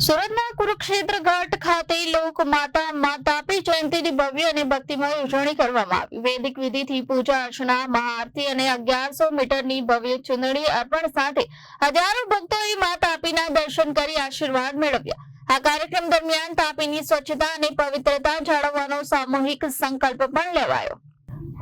સુરતના કુરુક્ષેત્ર ઘાટ ખાતે લોક માતા તાપી જયંતીની ભવ્ય અને ભક્તિમય ઉજવણી કરવામાં આવી। વૈદિક વિધિથી પૂજા અર્ચના, મહાઆરતી અને 1100 મીટરની ભવ્ય ચુંદડી અર્પણ સાથે હજારો ભક્તોએ મા તાપીના દર્શન કરી આશીર્વાદ મેળવ્યા। આ કાર્યક્રમ દરમિયાન તાપીની સ્વચ્છતા અને પવિત્રતા જાળવવાનો સામૂહિક સંકલ્પ પણ લેવાયો।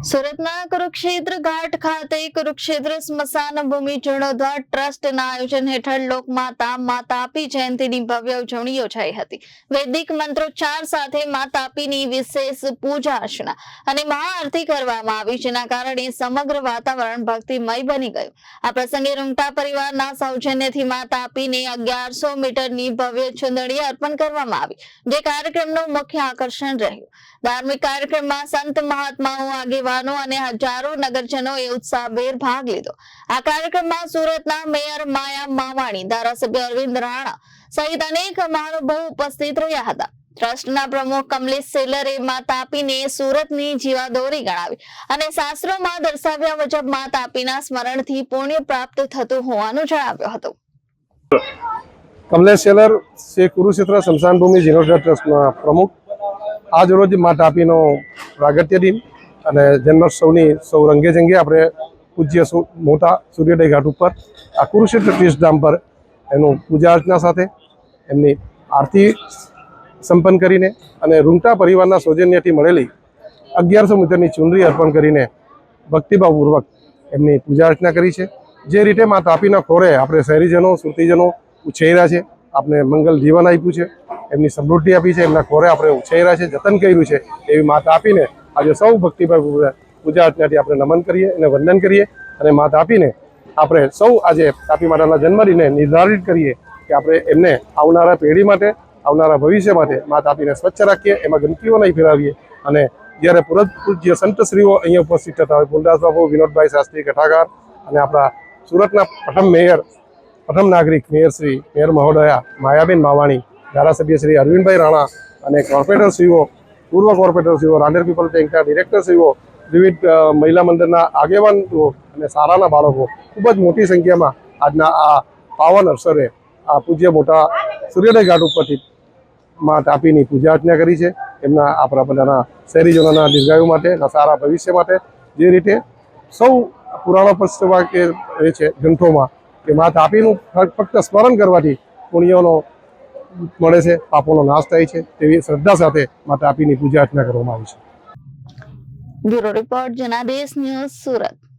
સુરતના કુરુક્ષેત્ર ઘાટ ખાતે કુરુક્ષેત્ર સ્મશાન ભૂમિ જીર્ણોદ્ધાર ટ્રસ્ટના આયોજન હેઠળ લોકમાતા તાપી જયંતીની ભવ્ય ઉજવણી યોજાઈ હતી। વૈદિક મંત્રોચ્ચાર સાથે મા તાપીની વિશેષ પૂજા અર્ચના અને મહાઆરતી કરવામાં આવી, જેના કારણે સમગ્ર વાતાવરણ ભક્તિમય બની ગયું। આ પ્રસંગે રૂંગટા પરિવારના સૌજન્યથી મા તાપીને 1100 મીટરની ભવ્ય ચુંદડી અર્પણ કરવામાં આવી, જે કાર્યક્રમનું મુખ્ય આકર્ષણ રહ્યું। ધાર્મિક કાર્યક્રમમાં સંત મહાત્માઓ, આગેવાનો અને હજારો નગરજનોએ ઉત્સાહભેર ભાગ લીધો। આ કાર્યક્રમમાં સુરતના મેયર માયા માવાણી, ધારાસભ્ય અરવિંદ રાણા સહિત અનેક મહાનુભાવો ઉપસ્થિત રહ્યા હતા। ટ્રસ્ટના પ્રમુખ કમલેશ સેલરે મા તાપીને સુરતની જીવાદોરી ગણાવી અને શાસ્ત્રોમાં દર્શાવ્યા મુજબ મા તાપીના સ્મરણથી પુણ્ય પ્રાપ્ત થતું હોવાનું જણાવ્યું હતું। કમલેશ સેલર શ્રી કુરુક્ષેત્ર સ્મશાન ભૂમિ જીર્ણોદ્ધાર ટ્રસ્ટના પ્રમુખ। આજ રોજ મા તાપીનો પ્રાગટ્ય દિન અને જન્મોત્સવની સૌ રંગે જંગે આપણે પૂજ્ય મોટા સૂર્યોદય ઘાટ ઉપર આ કુરુક્ષેત્ર તીર્થધામ પર એનું પૂજા અર્ચના સાથે એમની આરતી સંપન્ન કરીને અને રૂંગટા પરિવારના સૌજન્યથી મળેલી 1100 મીટરની ચુંદડી અર્પણ કરીને ભક્તિભાવપૂર્વક એમની પૂજા અર્ચના કરી છે। જે રીતે મા તાપીના ખોરે આપણે શહેરીજનો, સુરતીજનો ઉછેર્યા છે, આપણે મંગલ જીવન આપ્યું છે, એમની સમૃદ્ધિ આપી છે, એમના ખોરે આપણે ઉછેર્યા છે, જતન કર્યું છે, એવી મા તાપીને આજે સૌ ભક્તિભાવ પૂજા અર્ચનાથી આપણે નમન કરીએ અને વંદન કરીએ અને મા તાપીને આપણે સૌ આજે તાપી માતાના જન્મદિને નિર્ધારિત કરીએ કે આપણે એમને આવનારા પેઢી માટે, આવનારા ભવિષ્ય માટે મા તાપીને સ્વચ્છ રાખીએ, એમાં ગંદકીઓ નહીં ફેલાવીએ। અને જ્યારે પૂજ્ય સંતશ્રીઓ અહીંયા ઉપસ્થિત થતા હોય, પૂર્ણદાસ બાબુ, વિનોદભાઈ શાસ્ત્રી કથાકાર અને આપણા સુરતના પ્રથમ નાગરિક મેયર મહોદયા માયાબેન માવાણી, ધારાસભ્ય શ્રી અરવિંદભાઈ રાણા અને કોર્પોરેટરશ્રીઓ, પૂર્વ કોર્પોરેટરશ્રીઓ, રાંદેર પીપલ બેંકના ડિરેક્ટરશ્રીઓ, વિવિધ મહિલા મંડળના આગેવાનો અને શાળાના બાળકો ખૂબ જ મોટી સંખ્યામાં આજના આ પાવન અવસરે આ પૂજ્ય મોટા સૂર્યોદય ઘાટ ઉપરથી મા તાપીની પૂજા અર્ચના કરી છે। એમના આપણા બધાના શહેરીજનોના દીર્ઘાયુ માટે, સારા ભવિષ્ય માટે, જે રીતે સૌ પુરાણો પુસ્તકમાં કે એ છે ગ્રંથોમાં કે મા તાપીનું ફક્ત સ્મરણ કરવાથી પુણ્યોનો મળે છે, પાપોનો નાશ થાય છે, તેવી શ્રદ્ધા સાથે મા તાપીની પૂજા અર્ચના કરવામાં આવી છે। Bureau report, Janadesh news, Surat.